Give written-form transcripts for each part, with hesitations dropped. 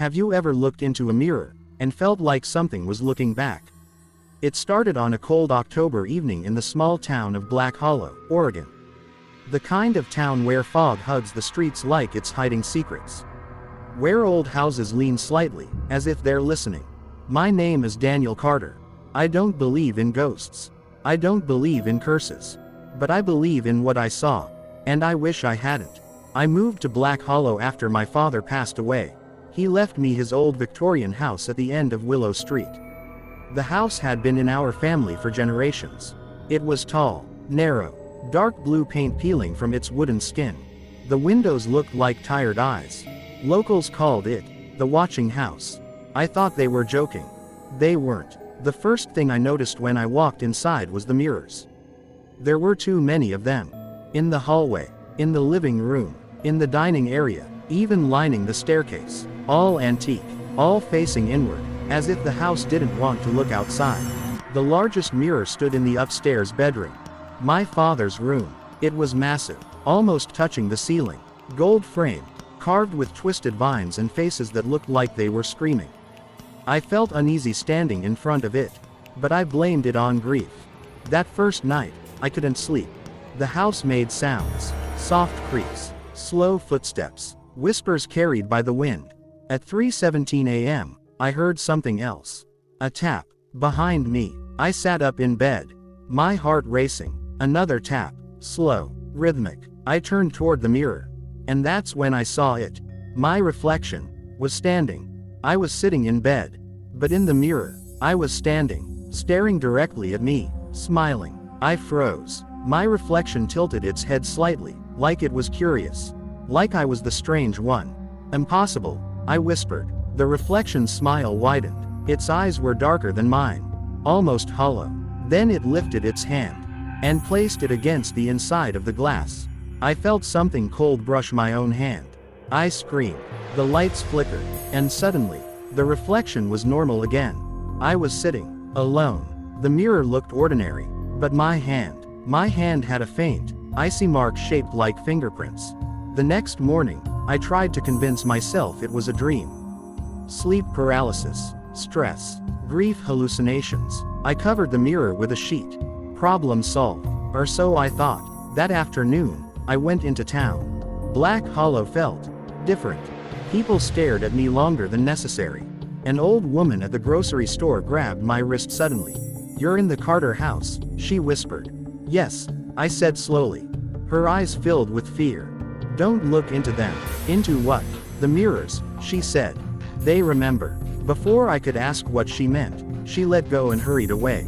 Have you ever looked into a mirror and felt like something was looking back? It started on a cold October evening in the small town of Black Hollow, Oregon. The kind of town where fog hugs the streets like it's hiding secrets. Where old houses lean slightly, as if they're listening. My name is Daniel Carter. I don't believe in ghosts. I don't believe in curses. But I believe in what I saw. And I wish I hadn't. I moved to Black Hollow after my father passed away. He left me his old Victorian house at the end of Willow Street. The house had been in our family for generations. It was tall, narrow, dark blue paint peeling from its wooden skin. The windows looked like tired eyes. Locals called it the watching house. I thought they were joking. They weren't. The first thing I noticed when I walked inside was the mirrors. There were too many of them. In the hallway, in the living room, in the dining area, even lining the staircase. All antique, all facing inward, as if the house didn't want to look outside. The largest mirror stood in the upstairs bedroom. My father's room. It was massive, almost touching the ceiling. Gold framed, carved with twisted vines and faces that looked like they were screaming. I felt uneasy standing in front of it. But I blamed it on grief. That first night, I couldn't sleep. The house made sounds, soft creaks, slow footsteps, whispers carried by the wind. At 3:17 a.m., I heard something else. A tap, behind me. I sat up in bed, my heart racing. Another tap, slow, rhythmic. I turned toward the mirror. And that's when I saw it. My reflection was standing. I was sitting in bed. But in the mirror, I was standing, staring directly at me, smiling. I froze. My reflection tilted its head slightly, like it was curious. Like I was the strange one. Impossible, I whispered. The reflection's smile widened. Its eyes were darker than mine, almost hollow. Then it lifted its hand and placed it against the inside of the glass. I felt something cold brush my own hand. I screamed. The lights flickered, and suddenly, the reflection was normal again. I was sitting, alone. The mirror looked ordinary, but my hand had a faint, icy mark shaped like fingerprints. The next morning, I tried to convince myself it was a dream. Sleep paralysis, stress, grief hallucinations. I covered the mirror with a sheet. Problem solved, or so I thought. That afternoon, I went into town. Black Hollow felt different. People stared at me longer than necessary. An old woman at the grocery store grabbed my wrist suddenly. "You're in the Carter house," she whispered. "Yes," I said slowly. Her eyes filled with fear. "Don't look into them." "Into what?" "The mirrors," she said. "They remember." Before I could ask what she meant, she let go and hurried away.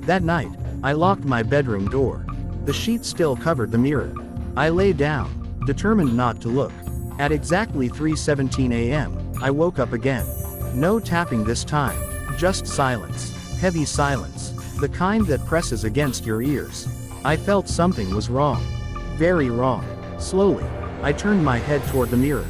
That night, I locked my bedroom door. The sheet still covered the mirror. I lay down, determined not to look. At exactly 3:17 a.m., I woke up again. No tapping this time, just silence. Heavy silence. The kind that presses against your ears. I felt something was wrong. Very wrong. Slowly, I turned my head toward the mirror.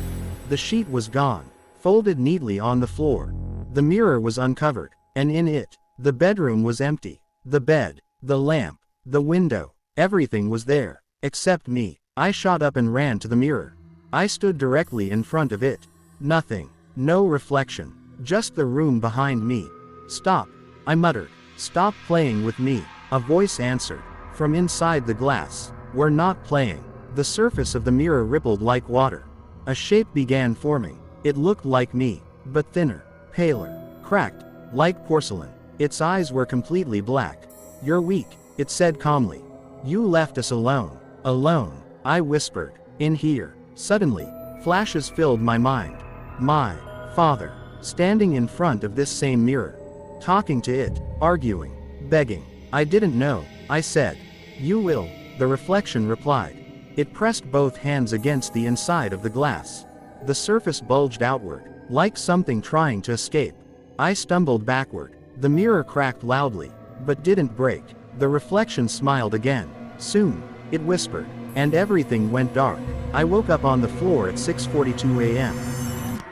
The sheet was gone, folded neatly on the floor. The mirror was uncovered, and in it, the bedroom was empty. The bed, the lamp, the window, everything was there, except me. I shot up and ran to the mirror. I stood directly in front of it. Nothing. No reflection. Just the room behind me. "Stop," I muttered. "Stop playing with me," a voice answered. From inside the glass. "We're not playing." The surface of the mirror rippled like water. A shape began forming. It looked like me, but thinner, paler, cracked, like porcelain. Its eyes were completely black. "You're weak," it said calmly. "You left us alone." "Alone," I whispered. "In here." Suddenly, flashes filled my mind. My father, standing in front of this same mirror. Talking to it, arguing, begging. "I didn't know," I said. "You will," the reflection replied. It pressed both hands against the inside of the glass. The surface bulged outward, like something trying to escape. I stumbled backward. The mirror cracked loudly, but didn't break. The reflection smiled again. "Soon," it whispered, and everything went dark. I woke up on the floor at 6:42 a.m.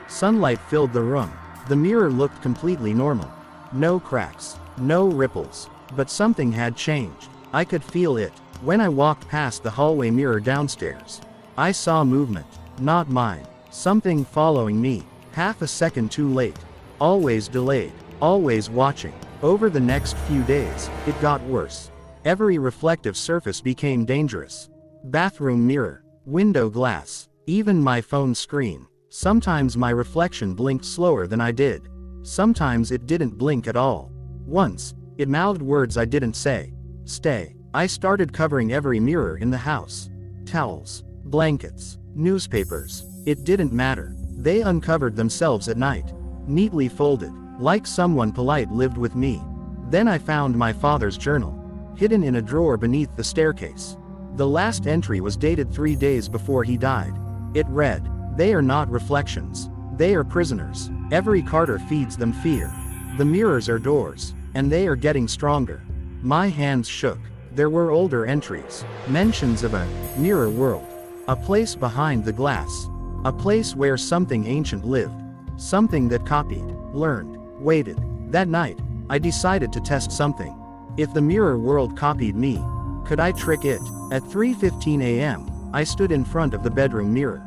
Sunlight filled the room. The mirror looked completely normal. No cracks, no ripples, but something had changed. I could feel it. When I walked past the hallway mirror downstairs, I saw movement, not mine, something following me. Half a second too late. Always delayed. Always watching. Over the next few days, it got worse. Every reflective surface became dangerous. Bathroom mirror, window glass, even my phone screen. Sometimes my reflection blinked slower than I did. Sometimes it didn't blink at all. Once, it mouthed words I didn't say. Stay. I started covering every mirror in the house. Towels, blankets, newspapers. It didn't matter. They uncovered themselves at night. Neatly folded, like someone polite lived with me. Then I found my father's journal, hidden in a drawer beneath the staircase. The last entry was dated 3 days before he died. It read, "They are not reflections. They are prisoners. Every Carter feeds them fear. The mirrors are doors, and they are getting stronger." My hands shook. There were older entries, mentions of a mirror world, a place behind the glass, a place where something ancient lived, something that copied, learned, waited. That night, I decided to test something. If the mirror world copied me, could I trick it? At 3:15 a.m., I stood in front of the bedroom mirror.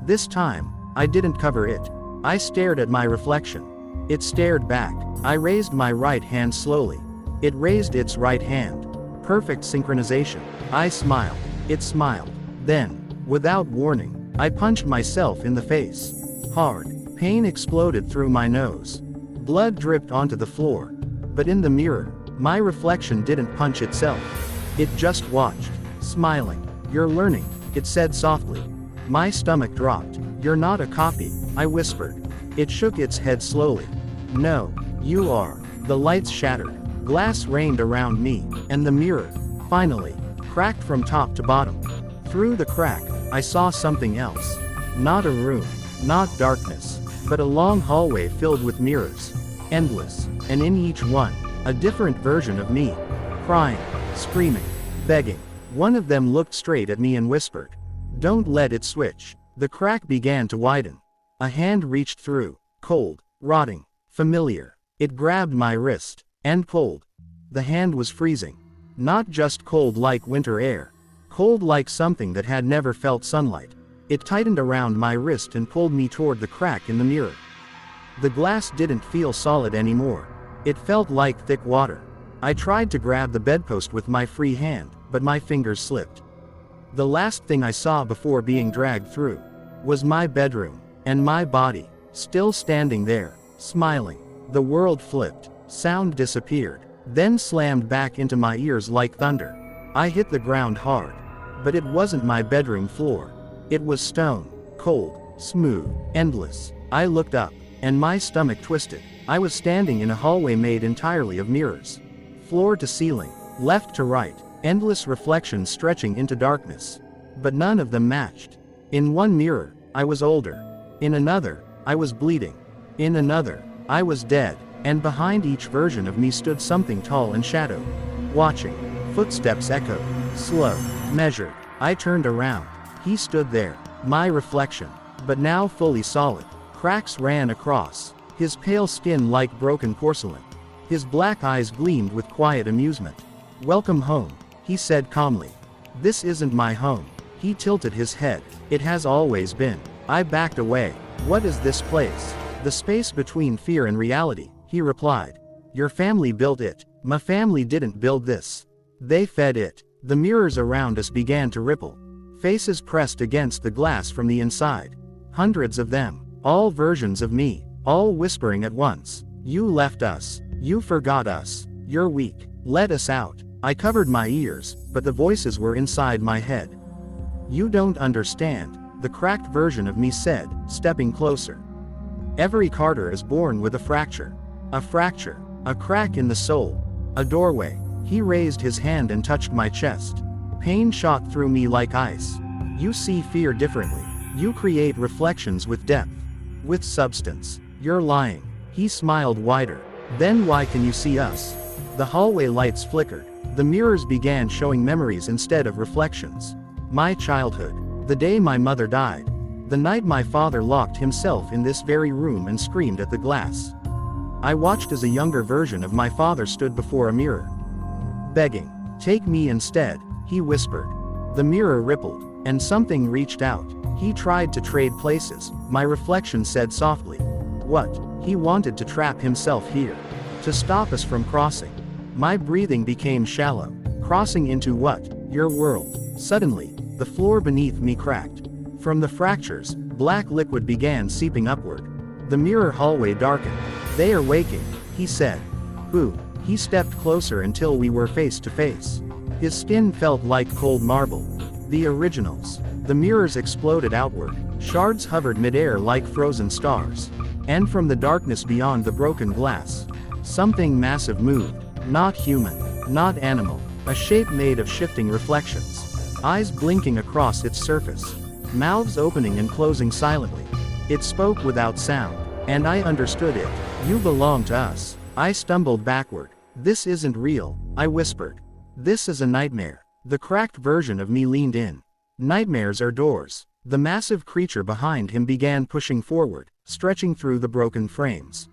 This time, I didn't cover it. I stared at my reflection. It stared back. I raised my right hand slowly. It raised its right hand. Perfect synchronization. I smiled. It smiled. Then, without warning, I punched myself in the face. Hard. Pain exploded through my nose. Blood dripped onto the floor. But in the mirror, my reflection didn't punch itself. It just watched, smiling. "You're learning," it said softly. My stomach dropped. "You're not a copy," I whispered. It shook its head slowly. "No, you are." The lights shattered. Glass rained around me, and the mirror, finally, cracked from top to bottom. Through the crack, I saw something else. Not a room, not darkness, but a long hallway filled with mirrors. Endless, and in each one, a different version of me. Crying, screaming, begging. One of them looked straight at me and whispered, "Don't let it switch." The crack began to widen. A hand reached through, cold, rotting, familiar. It grabbed my wrist, and pulled. The hand was freezing. Not just cold like winter air. Cold like something that had never felt sunlight. It tightened around my wrist and pulled me toward the crack in the mirror. The glass didn't feel solid anymore. It felt like thick water. I tried to grab the bedpost with my free hand, but my fingers slipped. The last thing I saw before being dragged through was my bedroom, and my body, still standing there, smiling. The world flipped. Sound disappeared, then slammed back into my ears like thunder. I hit the ground hard. But it wasn't my bedroom floor. It was stone, cold, smooth, endless. I looked up, and my stomach twisted. I was standing in a hallway made entirely of mirrors. Floor to ceiling, left to right, endless reflections stretching into darkness. But none of them matched. In one mirror, I was older. In another, I was bleeding. In another, I was dead. And behind each version of me stood something tall and shadowed. Watching. Footsteps echoed. Slow. Measured. I turned around. He stood there. My reflection. But now fully solid. Cracks ran across his pale skin like broken porcelain. His black eyes gleamed with quiet amusement. "Welcome home," he said calmly. "This isn't my home." He tilted his head. "It has always been." I backed away. "What is this place?" "The space between fear and reality," he replied. "Your family built it. My family didn't build this. They fed it." The mirrors around us began to ripple. Faces pressed against the glass from the inside. Hundreds of them. All versions of me. All whispering at once. "You left us. You forgot us. You're weak. Let us out." I covered my ears, but the voices were inside my head. "You don't understand," the cracked version of me said, stepping closer. "Every Carter is born with a fracture. A fracture. A crack in the soul. A doorway." He raised his hand and touched my chest. Pain shot through me like ice. "You see fear differently. You create reflections with depth. With substance. You're lying." He smiled wider. "Then why can you see us?" The hallway lights flickered. The mirrors began showing memories instead of reflections. My childhood. The day my mother died. The night my father locked himself in this very room and screamed at the glass. I watched as a younger version of my father stood before a mirror. Begging, "Take me instead," he whispered. The mirror rippled, and something reached out. He tried to trade places, my reflection said softly. What? He wanted to trap himself here. To stop us from crossing. My breathing became shallow. Crossing into what? Your world. Suddenly, the floor beneath me cracked. From the fractures, black liquid began seeping upward. The mirror hallway darkened. They are waking, he said. Boo. He stepped closer until we were face to face. His skin felt like cold marble. The originals. The mirrors exploded outward. Shards hovered midair like frozen stars. And from the darkness beyond the broken glass, something massive moved. Not human. Not animal. A shape made of shifting reflections. Eyes blinking across its surface. Mouths opening and closing silently. It spoke without sound. And I understood it. You belong to us. I stumbled backward. This isn't real, I whispered. This is a nightmare. The cracked version of me leaned in. Nightmares are doors. The massive creature behind him began pushing forward, stretching through the broken frames.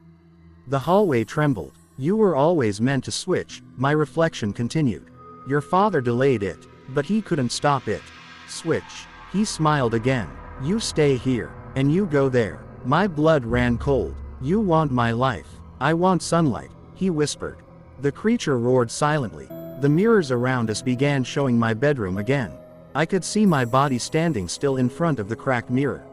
The hallway trembled. You were always meant to switch, my reflection continued. Your father delayed it, but he couldn't stop it. Switch. He smiled again. You stay here, and you go there. My blood ran cold. You want my life. I want sunlight, he whispered. The creature roared silently. The mirrors around us began showing my bedroom again. I could see my body standing still in front of the cracked mirror.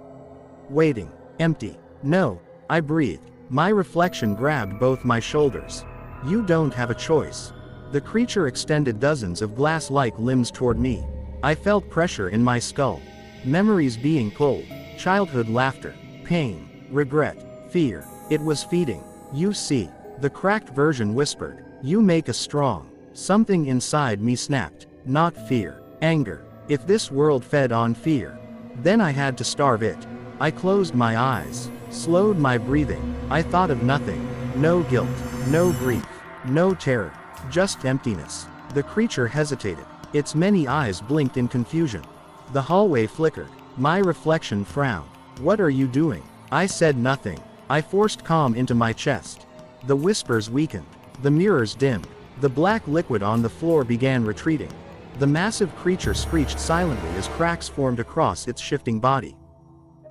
Waiting. Empty. No. I breathed. My reflection grabbed both my shoulders. You don't have a choice. The creature extended dozens of glass-like limbs toward me. I felt pressure in my skull. Memories being pulled. Childhood laughter. Pain. Regret. Fear. It was feeding. You see. The cracked version whispered. You make us strong. Something inside me snapped. Not fear. Anger. If this world fed on fear, then I had to starve it. I closed my eyes. Slowed my breathing. I thought of nothing. No guilt. No grief. No terror. Just emptiness. The creature hesitated. Its many eyes blinked in confusion. The hallway flickered. My reflection frowned. What are you doing? I said nothing. I forced calm into my chest. The whispers weakened. The mirrors dimmed. The black liquid on the floor began retreating. The massive creature screeched silently as cracks formed across its shifting body.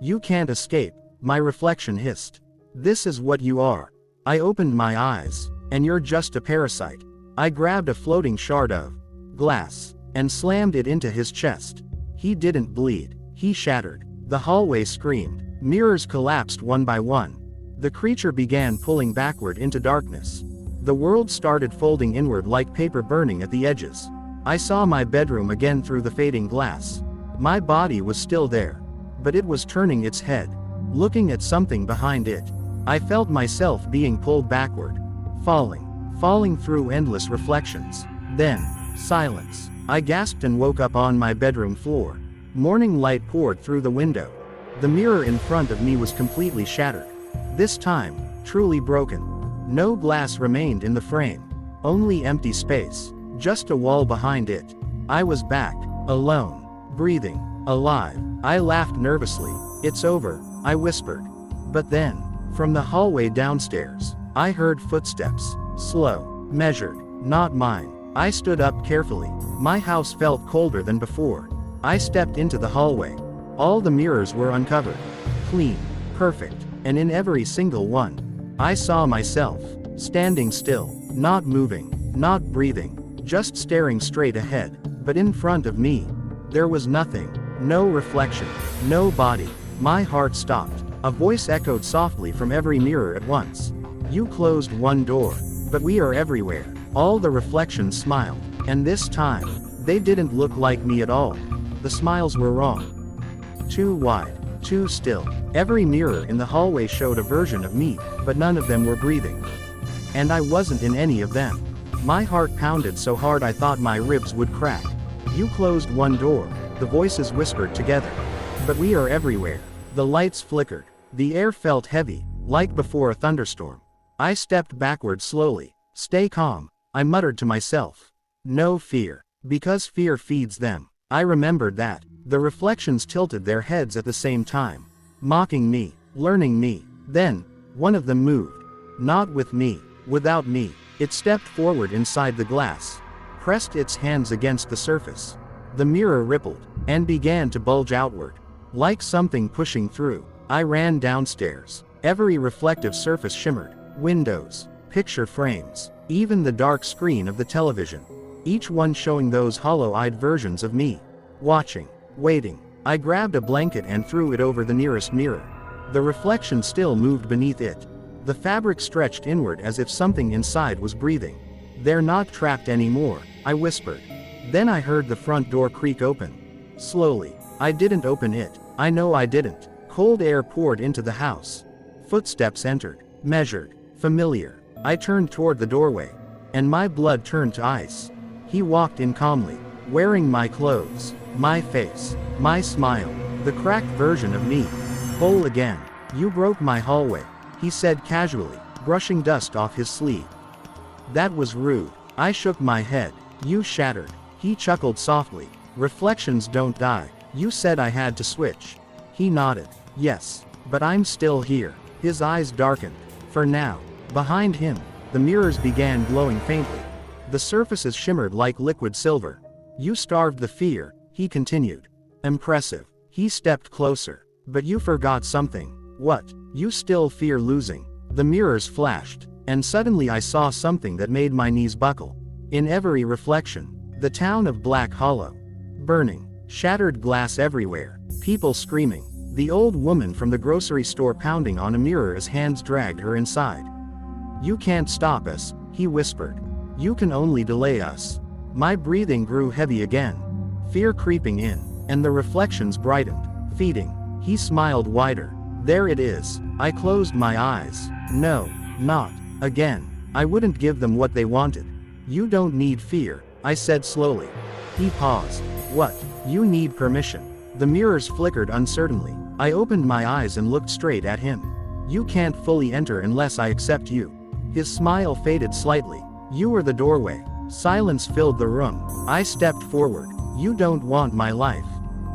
You can't escape, my reflection hissed. This is what you are. I opened my eyes. And you're just a parasite. I grabbed a floating shard of glass and slammed it into his chest. He didn't bleed. He shattered. The hallway screamed. Mirrors collapsed one by one. The creature began pulling backward into darkness. The world started folding inward like paper burning at the edges. I saw my bedroom again through the fading glass. My body was still there. But it was turning its head, looking at something behind it. I felt myself being pulled backward. Falling through endless reflections. Then, silence. I gasped and woke up on my bedroom floor. Morning light poured through the window. The mirror in front of me was completely shattered. This time, truly broken. No glass remained in the frame. Only empty space. Just a wall behind it. I was back, alone, breathing, alive. I laughed nervously. It's over, I whispered. But then, from the hallway downstairs, I heard footsteps. Slow, measured, not mine. I stood up carefully. My house felt colder than before. I stepped into the hallway. All the mirrors were uncovered. Clean, perfect, and in every single one, I saw myself, standing still, not moving, not breathing, just staring straight ahead. But in front of me, there was nothing, no reflection, no body. My heart stopped. A voice echoed softly from every mirror at once. You closed one door, but we are everywhere. All the reflections smiled, and this time, they didn't look like me at all. The smiles were wrong. Too wide, too still. Every mirror in the hallway showed a version of me, but none of them were breathing. And I wasn't in any of them. My heart pounded so hard I thought my ribs would crack. You closed one door, the voices whispered together. But we are everywhere. The lights flickered. The air felt heavy, like before a thunderstorm. I stepped backward slowly. Stay calm, I muttered to myself. No fear, because fear feeds them. I remembered that. The reflections tilted their heads at the same time, mocking me, learning me. Then, one of them moved. Not with me, without me. It stepped forward inside the glass, pressed its hands against the surface. The mirror rippled, and began to bulge outward. like something pushing through. I ran downstairs. Every reflective surface shimmered. Windows, picture frames, even the dark screen of the television. Each one showing those hollow-eyed versions of me. Watching, waiting. I grabbed a blanket and threw it over the nearest mirror. The reflection still moved beneath it. The fabric stretched inward as if something inside was breathing. "They're not trapped anymore," I whispered. Then I heard the front door creak open. Slowly. I didn't open it. I know I didn't. Cold air poured into the house. Footsteps entered. Measured. Familiar. I turned toward the doorway. And my blood turned to ice. He walked in calmly, wearing my clothes, my face, my smile, the cracked version of me. "Whole again. You broke my hallway," he said casually, brushing dust off his sleeve. "That was rude." I shook my head. "You shattered." He chuckled softly. "Reflections don't die. You said I had to switch." He nodded. "Yes. But I'm still here." His eyes darkened. For now. Behind him, the mirrors began glowing faintly. The surfaces shimmered like liquid silver. "You starved the fear," he continued. "Impressive." He stepped closer. "But you forgot something." "What?" "You still fear losing." The mirrors flashed, and suddenly I saw something that made my knees buckle. In every reflection, the town of Black Hollow. Burning, shattered glass everywhere, people screaming, the old woman from the grocery store pounding on a mirror as hands dragged her inside. "You can't stop us," he whispered. "You can only delay us." My breathing grew heavy again. Fear creeping in, and the reflections brightened, feeding. He smiled wider. "There it is." I closed my eyes. "No, not again." I wouldn't give them what they wanted. "You don't need fear," I said slowly. He paused. "What?" "You need permission." The mirrors flickered uncertainly. I opened my eyes and looked straight at him. "You can't fully enter unless I accept you." His smile faded slightly. "You were the doorway." Silence filled the room. I stepped forward. "You don't want my life."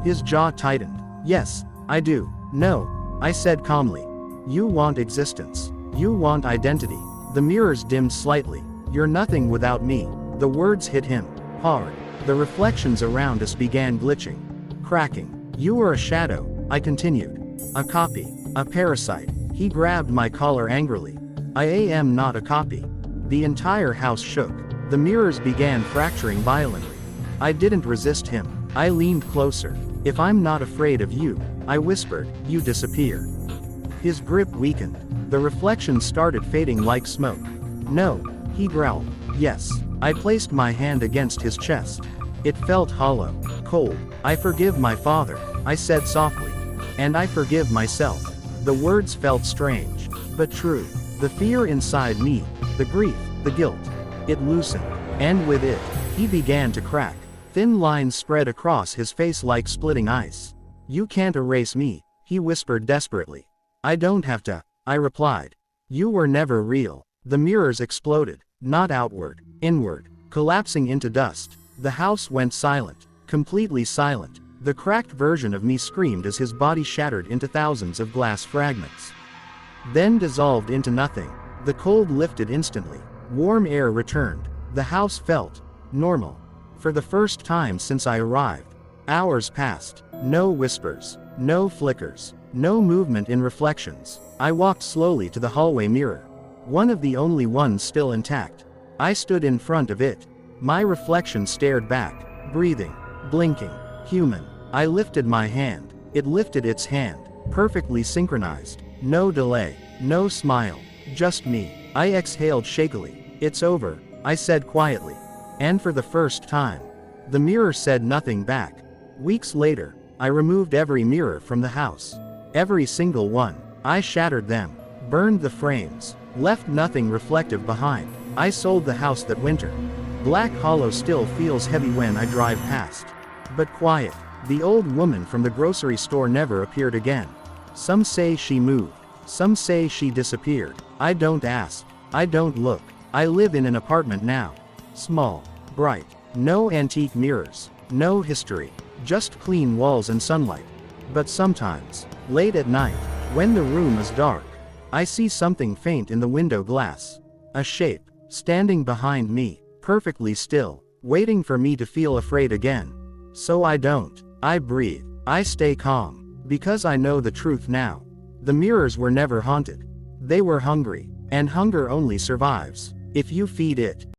His jaw tightened. "Yes, I do." "No," I said calmly. "You want existence. You want identity." The mirrors dimmed slightly. "You're nothing without me." The words hit him hard. The reflections around us began glitching, cracking. "You are a shadow," I continued. "A copy. A parasite." He grabbed my collar angrily. "I am not a copy." The entire house shook. The mirrors began fracturing violently. I didn't resist him. I leaned closer. "If I'm not afraid of you," I whispered, "you disappear." His grip weakened. The reflections started fading like smoke. "No," he growled. "Yes." I placed my hand against his chest. It felt hollow, cold. "I forgive my father," I said softly. "And I forgive myself." The words felt strange, but true. The fear inside me, the grief, the guilt. It loosened. And with it, he began to crack. Thin lines spread across his face like splitting ice. "You can't erase me," he whispered desperately. "I don't have to," I replied. "You were never real." The mirrors exploded, not outward, inward, collapsing into dust. The house went silent, completely silent. The cracked version of me screamed as his body shattered into thousands of glass fragments. Then dissolved into nothing. The cold lifted instantly. Warm air returned. The house felt normal. For the first time since I arrived. Hours passed. No whispers. No flickers. No movement in reflections. I walked slowly to the hallway mirror. One of the only ones still intact. I stood in front of it. My reflection stared back, breathing, blinking, human. I lifted my hand. It lifted its hand, perfectly synchronized. No delay, no smile, just me. I exhaled shakily. "It's over," I said quietly. And for the first time, the mirror said nothing back. Weeks later, I removed every mirror from the house. Every single one. I shattered them, burned the frames, left nothing reflective behind. I sold the house that winter. Black Hollow still feels heavy when I drive past. But quiet. The old woman from the grocery store never appeared again. Some say she moved. Some say she disappeared. I don't ask. I don't look. I live in an apartment now. Small, bright, no antique mirrors, no history, just clean walls and sunlight. But sometimes, late at night, when the room is dark, I see something faint in the window glass. A shape, standing behind me, perfectly still, waiting for me to feel afraid again. So I don't. I breathe. I stay calm. Because I know the truth now. The mirrors were never haunted. They were hungry. And hunger only survives if you feed it.